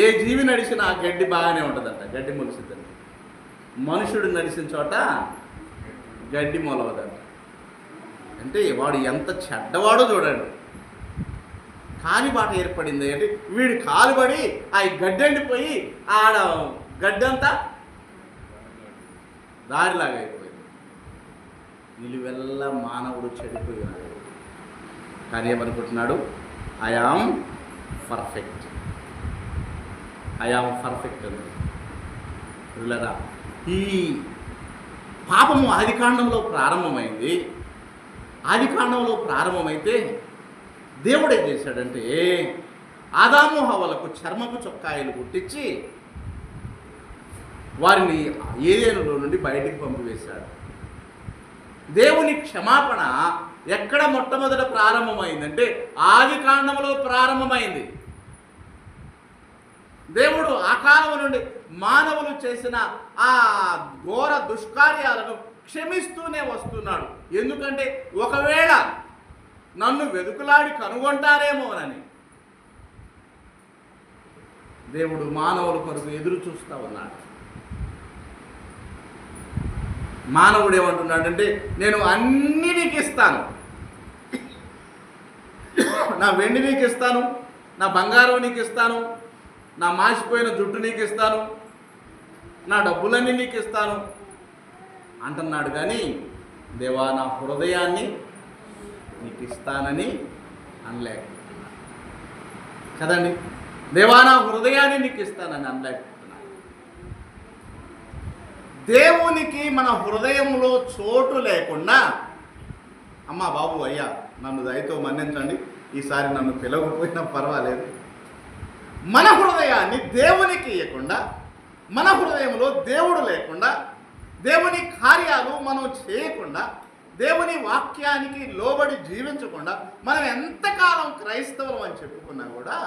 ఏ జీవి నడిచినా గడ్డి బాగానే ఉంటుందంట, గడ్డి మొలిసిద్దంట. మనుషుడు నడిచిన చోట గడ్డి మొలవదంట. అంటే వాడు ఎంత చెడ్డవాడో చూడండి. కాలిబాట ఏర్పడింది అంటే వీడు కాలుబడి ఆ గడ్డి ఎండిపోయి ఆడ గడ్డంతా దారిలాగా అయిపోయింది. నిలువెల్ల మానవుడు చెడిపోయినాడు. కానీ ఏమనుకుంటున్నాడు? I am perfect, I am perfect అని. పిల్లరా, ఈ పాపము ఆదికాండంలో ప్రారంభమైంది. ఆది కాండంలో ప్రారంభమైతే దేవుడు ఏం చేశాడంటే ఆదాము హవ్వలకు చర్మపు చొక్కాయలు కుట్టించి వారిని ఏదెనులో నుండి బయటికి పంపివేశాడు. దేవుని క్షమాపణ ఎక్కడ మొట్టమొదట ప్రారంభమైందంటే ఆది కాండంలో ప్రారంభమైంది. దేవుడు ఆ కాలం నుండి మానవులు చేసిన ఆ ఘోర దుష్కార్యాలను క్షమిస్తూనే వస్తున్నాడు. ఎందుకంటే ఒకవేళ నన్ను వెతుకులాడి కనుగొంటారేమోనని దేవుడు మానవుల కొరకు ఎదురు చూస్తూ ఉన్నాడు. మానవుడు ఏమంటున్నాడంటే నేను అన్నీ నీకు ఇస్తాను, నా వెండి నీకు ఇస్తాను, నా బంగారం నీకు ఇస్తాను, నా మాసిపోయిన జుట్టు నీకు ఇస్తాను, నా డబ్బులన్నీ నీకు ఇస్తాను అంటున్నాడు. కానీ దేవా నా హృదయాన్ని నీకు ఇస్తానని అనలేకపోతున్నాడు కదండి. దేవా నా హృదయాన్ని నీకు ఇస్తానని అనలేకపోతున్నాడు. దేవునికి మన హృదయంలో చోటు లేకుండా అమ్మా బాబు అయ్యా నన్ను దయతో మన్నించండి, ఈసారి నన్ను పిలవకపోయినా పర్వాలేదు, మన హృదయాన్ని దేవునికి ఇవ్వకుండా, మన హృదయంలో దేవుడు లేకుండా, దేవుని కార్యాలు మనం చేయకుండా, దేవుని వాక్యానికి లోబడి జీవించకుండా మనం ఎంతకాలం క్రైస్తవులం అని చెప్పుకున్నా కూడా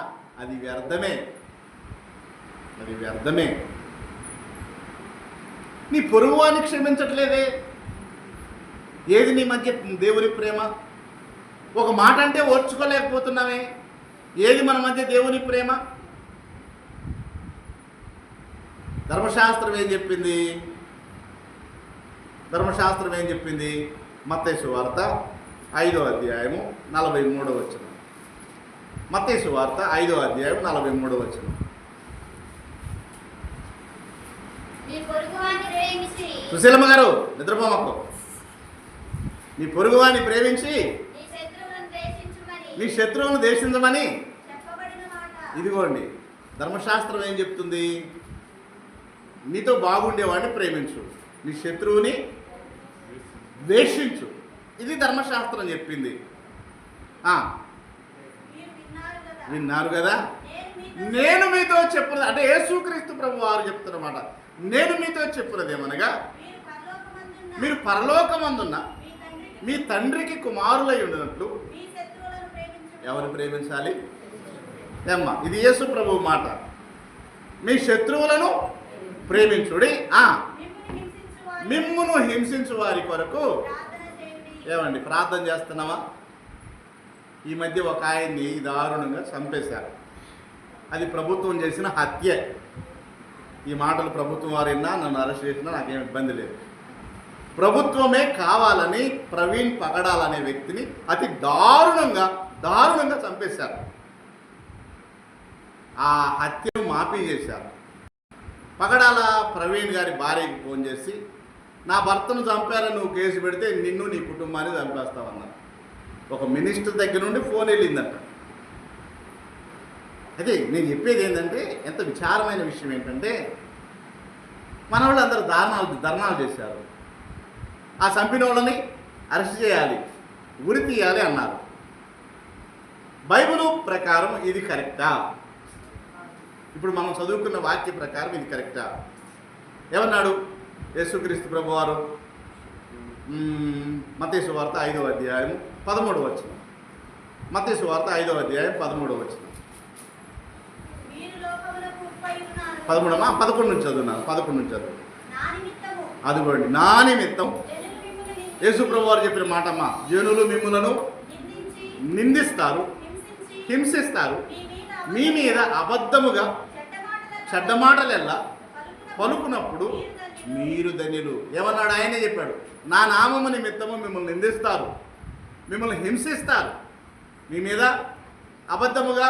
అది వ్యర్థమే, అది వ్యర్థమే. నీ పొరుగువాన్ని క్షమించట్లేదే, ఏది నీ మధ్య దేవుని ప్రేమ? ఒక మాట అంటే ఓర్చుకోలేకపోతున్నామే, ఏది మన మధ్య దేవుని ప్రేమ? ధర్మశాస్త్రం ఏం చెప్పింది? ధర్మశాస్త్రం ఏం చెప్పింది? మత్తయి సువార్త 5వ అధ్యాయము 43వ వచనం. మత్తయి సువార్త 5వ అధ్యాయం 43వ వచనం. సుశీలమ్మ గారు నిద్రపోమకు. నీ పొరుగువాన్ని ప్రేమించి నీ శత్రువును ద్వేషించమని. ఇదిగోండి ధర్మశాస్త్రం ఏం చెప్తుంది? నీతో బాగుండేవాడిని ప్రేమించు, నీ శత్రువుని ద్వేషించు. ఇది ధర్మశాస్త్రం చెప్పింది. విన్నారు కదా? నేను మీతో చెప్పున్నది అంటే యేసుక్రీస్తు ప్రభు వారు చెప్తున్నమాట. నేను మీతో చెప్పున్నది ఏమనగా మీరు పరలోకమందున్న మీ తండ్రికి కుమారులై ఉండినట్లు ఎవరు ప్రేమించాలి? ఏమ్మా ఇది యేసు ప్రభు మాట. మీ శత్రువులను ప్రేమించుడి, మిమ్మును హింసించు వారి కొరకు ఏమండి ప్రార్థన చేస్తున్నావా? ఈ మధ్య ఒక ఆయన్ని దారుణంగా చంపేశారు. అది ప్రభుత్వం చేసిన హత్య. ఈ మాటలు ప్రభుత్వం వారైనా నన్ను అరెస్ట్ చేసినా నాకేం ఇబ్బంది లేదు. ప్రభుత్వమే కావాలని ప్రవీణ్ పగడాల్ అనే వ్యక్తిని అతి దారుణంగా చంపేశారు. ఆ హత్యను మాఫీ చేశారు. పగడాల ప్రవీణ్ గారి భార్యకి ఫోన్ చేసి నా భర్తను చంపారని నువ్వు కేసు పెడితే నిన్ను నీ కుటుంబాన్ని చంపేస్తావన్నారు. ఒక మినిస్టర్ దగ్గర నుండి ఫోన్ వెళ్ళిందంట. అదే నేను చెప్పేది ఏంటంటే ఎంత విచారమైన విషయం ఏంటంటే మన వాళ్ళు అందరూ ధర్నాలు చేశారు. ఆ చంపిన వాళ్ళని అరెస్ట్ చేయాలి, ఉరి తీయాలి అన్నారు. బైబిల్ ప్రకారం ఇది కరెక్టా? ఇప్పుడు మనం చదువుకున్న వాక్య ప్రకారం ఇది కరెక్టా? ఏమన్నాడు యేసుక్రీస్తు ప్రభువారు? మత్తయి సువార్త 5వ అధ్యాయం 13వ వచనం. మత్తయి సువార్త 5వ అధ్యాయం 13వ వచనం. 11 నుంచి చదువున్నాను. 11 నుంచి చదువు. అదిగోండి నా నిమిత్తం యేసు ప్రభువారు చెప్పిన మాట అమ్మా. జనులు మిమ్ములను నిందిస్తారు, హింసిస్తారు, మీ మీద అబద్ధముగా చెడ్డ మాటలెల్లా పలుకున్నప్పుడు మీరు ధన్యులు. ఏమన్నాడు? ఆయనే చెప్పాడు, నా నామము నిమిత్తము మిమ్మల్ని నిందిస్తారు, మిమ్మల్ని హింసిస్తారు, మీ మీద అబద్ధముగా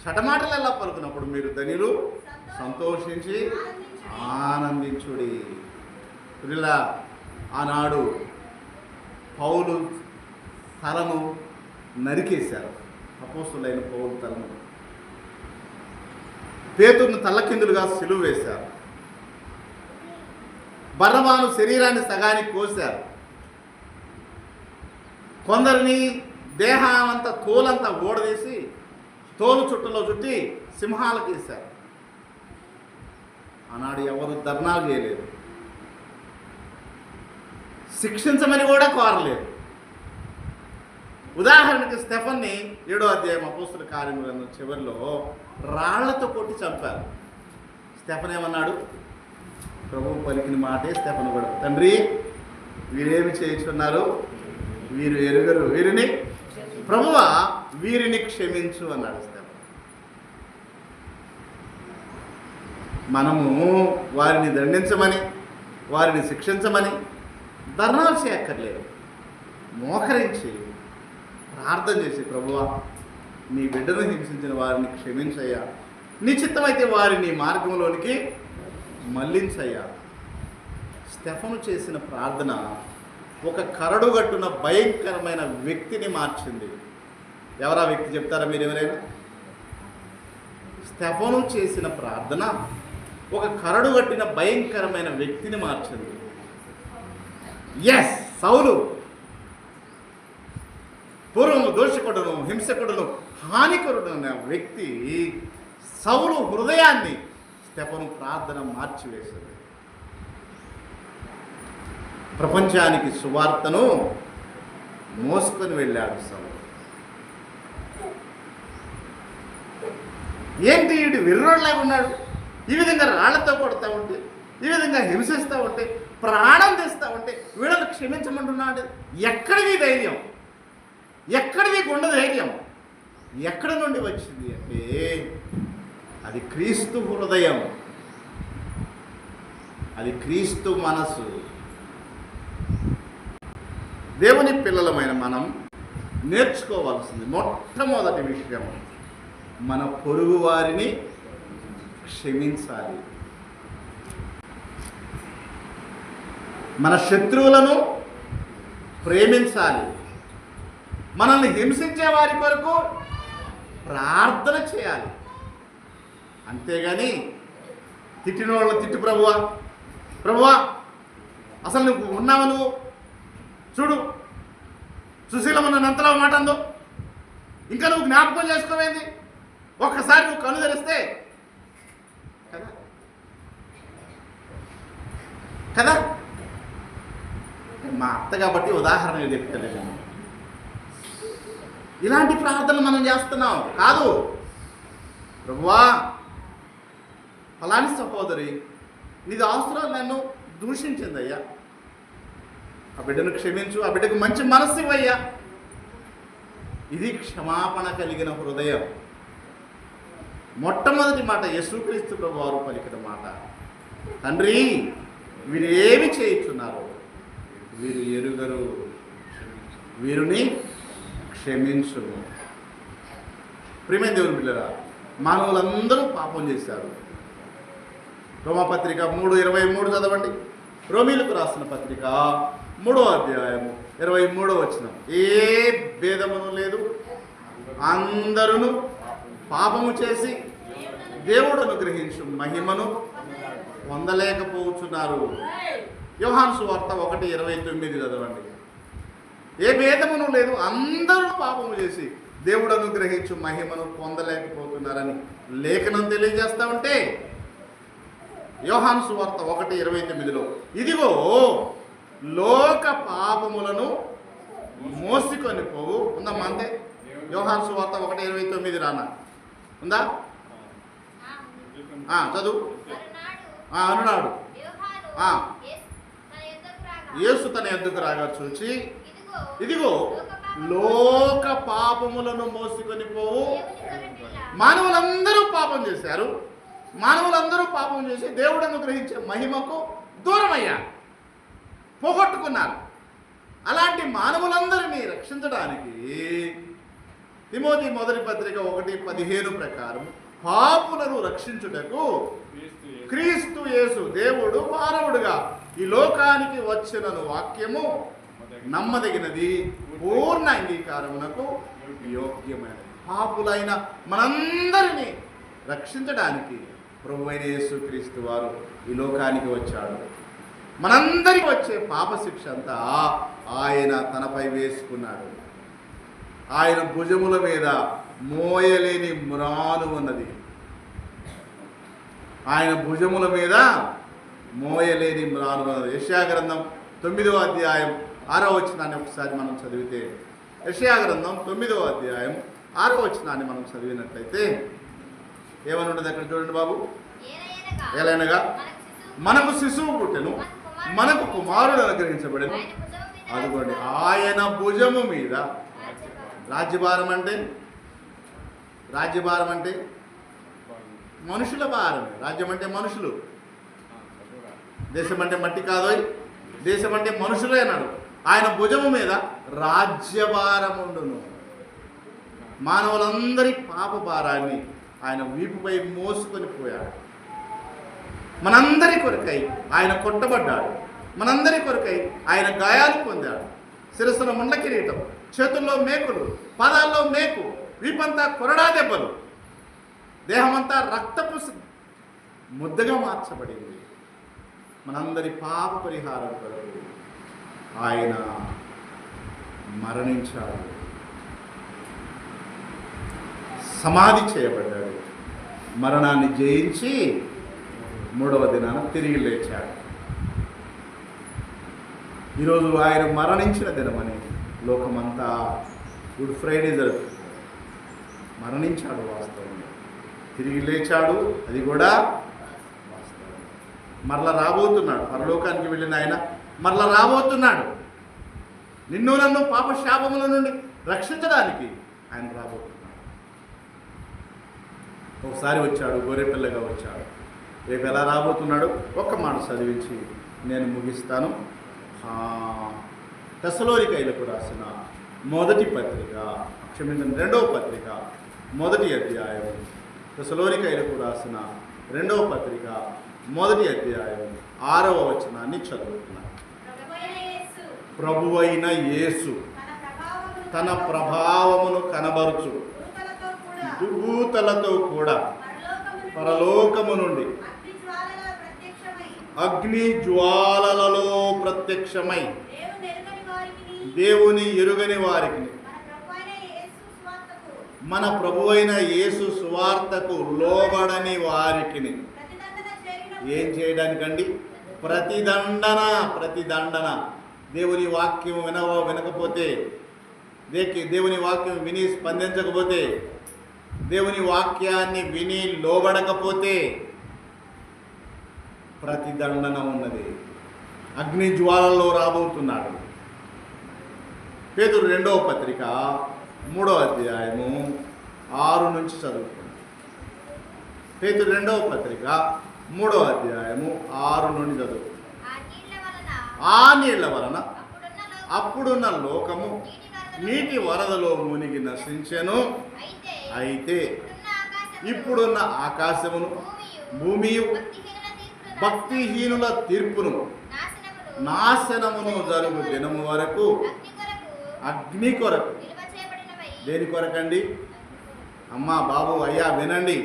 చటమాటలెల్లా పలుకున్నప్పుడు మీరు ధన్యులు, సంతోషించి ఆనందించుడి. ఇలా ఆనాడు పౌలు తలను నరికేశారు. అపోస్తులైన పౌలు తలను, పేతురును తల్లకిందులుగా సిలువ వేశారు. బర్నబాను శరీరాన్ని సగానికి కోశారు. కొందరిని దేహానంతా తోలంతా ఊడదీసి తోలు చుట్టలో చుట్టి సింహాలకు వేశారు. ఆనాడు ఎవరు ధర్నాలు చేయలేదు, శిక్షించమని కూడా కోరలేదు. ఉదాహరణకి స్టెఫన్ని 7వ అధ్యాయం అపోస్తుల కార్యముల చివరిలో రాళ్లతో కొట్టి చంపారు. స్టెఫన్ ఏమన్నాడు? ప్రభువు పలికిన మాటే స్టెఫన్ కూడా, తండ్రి వీరేమి చేయుచున్నారు, వీరు ఎరుగరు, వీరిని ప్రభువా వీరిని క్షమించు అన్నాడు స్టెఫన్. మనము వారిని దండించమని, వారిని శిక్షించమని ధర్నాలు చేయక్కర్లేదు. మోకరించి ప్రార్థన చేసి, ప్రభువా నీ బిడ్డను హింసించిన వారిని క్షమించయ్యా, నీ చిత్తమైతే వారిని మార్గంలోనికి మళ్లించయ్యా. స్టెఫను చేసిన ప్రార్థన ఒక కరడుగట్టున భయంకరమైన వ్యక్తిని మార్చింది. ఎవరా వ్యక్తి చెప్తారా మీరు ఎవరైనా? స్టెఫను చేసిన ప్రార్థన ఒక కరడుగట్టిన భయంకరమైన వ్యక్తిని మార్చింది. ఎస్, సౌలు పూర్వము దోషకుడును, హింసకుడును, హానికరుడు అనే వ్యక్తి సౌలు హృదయాన్ని స్టెఫను ప్రార్థన మార్చివేసింది. ప్రపంచానికి సువార్తను మోసుకొని వెళ్ళాడు సౌలు. ఏంటి వీడు విర్రోడ్లాగా ఉన్నాడు, ఈ విధంగా రాళ్లతో కొడతా ఉంటే, ఈ విధంగా హింసిస్తూ ఉంటే, ప్రాణం తెస్తూ ఉంటే వీళ్ళని క్షమించమంటున్నాడు. ఎక్కడిది ధైర్యం, ఎక్కడిది గుండె ధైర్యం, ఎక్కడి నుండి వచ్చింది అంటే అది క్రీస్తు హృదయం, అది క్రీస్తు మనసు. దేవుని పిల్లలమైన మనం నేర్చుకోవాల్సింది మొట్టమొదటి విషయం, మన పొరుగు వారిని క్షమించాలి. మన శత్రువులను ప్రేమించాలి. మనల్ని హింసించే వారి కొరకు ప్రార్థన చేయాలి. అంతేగాని తిట్టిన వాళ్ళని తిట్టు, ప్రభువా ప్రభువా అసలు నువ్వు ఉన్నావు, నువ్వు చూడు సుశీలమ్మ నన్ను ఎంతలో మాట అందో, ఇంకా నువ్వు జ్ఞాపకం చేసుకోవేంది, ఒక్కసారి నువ్వు కన్ను తెరిస్తే కదా కదా. మా అత్త కాబట్టి ఉదాహరణ చెప్తలేదు. ఇలాంటి ప్రార్థనలు మనం చేస్తున్నాం కాదు. ప్రభువా ఫలాని సహోదరి నీది అవసరం నన్ను దూషించిందయ్యా, ఆ బిడ్డను క్షమించు, ఆ బిడ్డకు మంచి మనస్సు ఇవ్వయ్యా. ఇది క్షమాపణ కలిగిన హృదయం. మొట్టమొదటి మాట యేసుక్రీస్తు ప్రభువు వారు పలికిన మాట, తండ్రి వీరు ఏమి చేయుచున్నారు, వీరు ఎరుగరు, వీరిని క్షమించు. ప్రియమైన దేవుని పిల్లరా, మానవులందరూ పాపం చేశారు. రోమపత్రిక 3:23 చదవండి. రోమీలకు రాసిన పత్రిక 3వ అధ్యాయం 23వ వచనం. ఏ భేదమును లేదు, అందరూ పాపము చేసి దేవుడు అనుగ్రహించు మహిమను పొందలేకపోతున్నారు. యోహాను సువార్త 1:29 చదవండి. ఏ భేదమును లేదు, అందరూ పాపము చేసి దేవుడు అనుగ్రహించు మహిమను పొందలేకపోతున్నారని లేఖనం తెలియజేస్తా ఉంటే, యోహాను సువార్త 1:29లో ఇదిగో లోక పాపములను మోసుకొని పోవు. ఉందమ్మా అంతే. యోహాను సువార్త 1:29 రానా ఉందా? చదువు. అనునాడు యేసు తన యొద్దకు రాగా చూచి, ఇదిగో లోక పాపములను మోసుకొని పోవు. మానవులందరూ పాపం చేశారు. మానవులందరూ పాపం చేసి దేవుడు అనుగ్రహించే మహిమకు దూరమయ్యారు, పోగొట్టుకున్నారు. అలాంటి మానవులందరినీ రక్షించడానికి తిమోతి మొదటి పత్రిక 1:15 ప్రకారం పాపులను రక్షించుటకు క్రీస్తు యేసు దేవుడు మానవుడుగా ఈ లోకానికి వచ్చినను వాక్యము నమ్మదగినది, పూర్ణ అంగీకారమునకు యోగ్యమైనది. పాపులైన మనందరినీ రక్షించడానికి ప్రభువైన యేసుక్రీస్తు వారు ఈ లోకానికి వచ్చాడు. మనందరికీ వచ్చే పాప శిక్ష అంతా ఆయన తనపై వేసుకున్నాడు. ఆయన భుజముల మీద మోయలేని మ్రాను ఉన్నది. ఆయన భుజముల మీద మోయలేని మ్రాను ఉన్నది. యెషయా గ్రంథం 9వ అధ్యాయం 6వ వచనాన్ని ఒకసారి మనం చదివితే, యెషయా గ్రంథం 9వ అధ్యాయం 6వ వచనాన్ని మనం చదివినట్లయితే ఏమని ఉంటుంది అక్కడ చూడండి బాబు. ఏలైనగా మనకు శిశువు పుట్టెను, మనకు కుమారుడు అనుగ్రహించబడెను. అదిగోండి ఆయన భుజము మీద రాజ్యభారం అంటే మనుషుల భారమే. రాజ్యం అంటే మనుషులు, దేశం అంటే మట్టి కాదోయ్, దేశం అంటే మనుషులే అన్నాడు. ఆయన భుజము మీద రాజ్యభారముండును. మానవులందరి పాప భారాన్ని ఆయన వీపుపై మోసుకొని పోయాడు. మనందరి కొరకై ఆయన కొట్టబడ్డాడు. మనందరి కొరకై ఆయన గాయాలు పొందాడు. శిరస్సున ముండ్ల కిరీటం, చేతుల్లో మేకులు, పాదాల్లో మేకు, వీపంతా కొరడా దెబ్బలు, దేహమంతా రక్తపు ముద్దగా మార్చబడింది. మనందరి పాప పరిహారం కొరకు ఆయన మరణించాడు, సమాధి చేయబడ్డాడు. మరణాన్ని జయించి 3వ దినాన తిరిగి లేచాడు. ఈరోజు ఆయన మరణించిన దినమని లోకమంతా గుడ్ ఫ్రైడే జరుగుతుంది. మరణించాడు వాస్తవంగా, తిరిగి లేచాడు, అది కూడా వాస్తవం. మరలా రాబోతున్నాడు. పరలోకానికి వెళ్ళిన ఆయన మరలా రాబోతున్నాడు. నిన్ను నన్ను పాప శాపముల నుండి రక్షించడానికి ఆయన రాబోతున్నాడు. ఒకసారి వచ్చాడు, గొర్రెపిల్లగా వచ్చాడు. రేపు ఎలా రాబోతున్నాడు ఒక్క మాట చదివించి నేను ముగిస్తాను. తెస్సలోనికైలకు రాసిన మొదటి పత్రిక, క్షమించండి 2వ పత్రిక 1వ అధ్యాయం, తెస్సలోనికైలకు రాసిన 2వ పత్రిక 1వ అధ్యాయం 6వ వచనాన్ని చదువుతున్నాను. ప్రభువైన యేసు తన ప్రభావమును కనబరుచు దూతలతో కూడా పరలోకము నుండి అగ్ని జ్వాలలలో ప్రత్యక్షమై దేవుని ఎరుగని వారికి, మన ప్రభువైన యేసు సువార్తకు లోబడని వారికి ఏం చేయడానికండి? ప్రతిదండన. దేవుని వాక్యం వినకపోతే, దేవుని వాక్యం విని స్పందించకపోతే, దేవుని వాక్యాన్ని విని లోబడకపోతే ప్రతిదండన ఉన్నది. అగ్ని జ్వాలలో రాబోతున్నాడు. పేతురు 2వ పత్రిక 3వ అధ్యాయము 6 నుంచి చదువుతున్నాడు. పేతురు 2వ పత్రిక 3వ అధ్యాయము 6 నుండి చదువుతున్నాడు. ఆ నీళ్ల వలన అప్పుడున్న లోకము నీటి వరదలో మునిగి నశించెను. అయితే ఇప్పుడున్న ఆకాశమును భూమియు భక్తిహీనుల తీర్పును నాశనమును జరుగు దినము వరకు అగ్ని కొరకు. దేని కొరకండి? అమ్మా బాబు అయ్యా వినండి.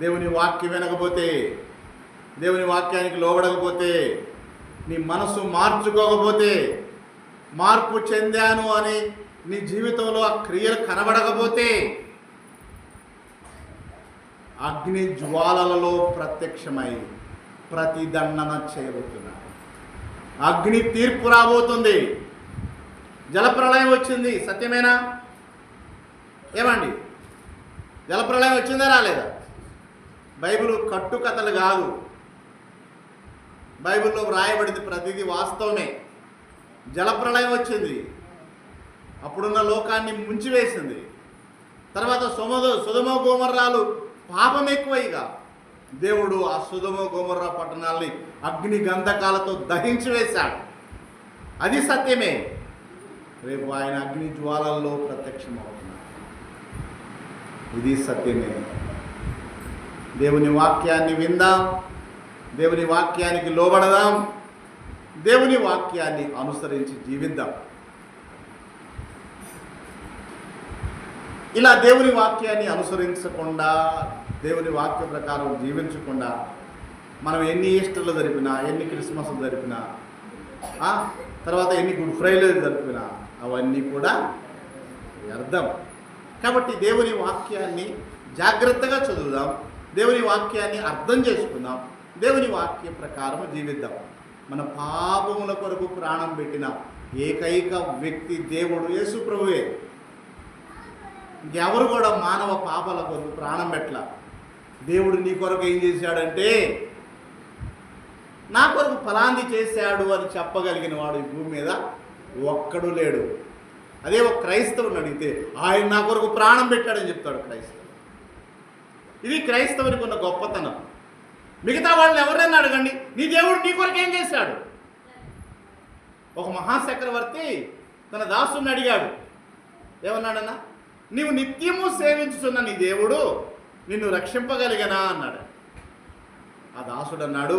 దేవుని వాక్యం వినకపోతే, దేవుని వాక్యానికి లోబడకపోతే, నీ మనసు మార్చుకోకపోతే, మార్పు చెందాను అని నీ జీవితంలో ఆ క్రియలు కనబడకపోతే అగ్ని జ్వాలలలో ప్రత్యక్షమై ప్రతిదండన చేయబోతున్నాడు. అగ్ని తీర్పు రాబోతుంది. జలప్రళయం వచ్చింది, సత్యమేనా? ఏమండి, జలప్రళయం వచ్చిందా రాలేదా? బైబిల్ కట్టుకథలు కాదు. బైబిల్లో వ్రాయబడింది ప్రతిదీ వాస్తవమే. జలప్రళయం వచ్చింది, అప్పుడున్న లోకాన్ని ముంచివేసింది. తర్వాత సొదొమ గొమొర్రాలు పాపం ఎక్కువైగా దేవుడు ఆ సొదొమ గొమొర్రా పట్టణాల్ని అగ్ని గంధకాలతో దహించి వేశాడు. అది సత్యమే. రేపు ఆయన అగ్ని జ్వాలల్లో ప్రత్యక్షమవుతున్నాడు. ఇది సత్యమే. దేవుని వాక్యాన్ని విందాం, దేవుని వాక్యానికి లోబడదాం, దేవుని వాక్యాన్ని అనుసరించి జీవిద్దాం. ఇలా దేవుని వాక్యాన్ని అనుసరించకుండా, దేవుని వాక్య ప్రకారం జీవించకుండా మనం ఎన్ని ఈస్టర్లు జరిపినా, ఎన్ని క్రిస్మస్లు జరిపినా, తర్వాత ఎన్ని గుడ్ ఫ్రైడేలు జరిపినా అవన్నీ కూడా వ్యర్థం. కాబట్టి దేవుని వాక్యాన్ని జాగ్రత్తగా చదువుదాం, దేవుని వాక్యాన్ని అర్థం చేసుకుందాం, దేవుని వాక్యం ప్రకారం జీవిద్దాం. మన పాపముల కొరకు ప్రాణం పెట్టిన ఏకైక వ్యక్తి దేవుడు యేసు ప్రభువే. ఇంకెవరు కూడా మానవ పాపాల కొరకు ప్రాణం పెట్టల. దేవుడు నీ కొరకు ఏం చేశాడంటే, నా కొరకు ఫలాంది చేశాడు అని చెప్పగలిగిన వాడు ఈ భూమి మీద ఒక్కడు లేడు. అదే ఒక క్రైస్తవుని అడిగితే ఆయన నా కొరకు ప్రాణం పెట్టాడని చెప్తాడు క్రైస్తవుడు. ఇది క్రైస్తవునికి ఉన్న గొప్పతనం. మిగతా వాళ్ళని ఎవరైనా అడగండి, నీ దేవుడు నీ కొరకు ఏం చేశాడు? ఒక మహాచక్రవర్తి తన దాసుని అడిగాడు, ఏమన్నాడన్నా, నీవు నిత్యము సేవించుతున్న నీ దేవుడు నిన్ను రక్షింపగలిగనా అన్నాడు. ఆ దాసుడు అన్నాడు,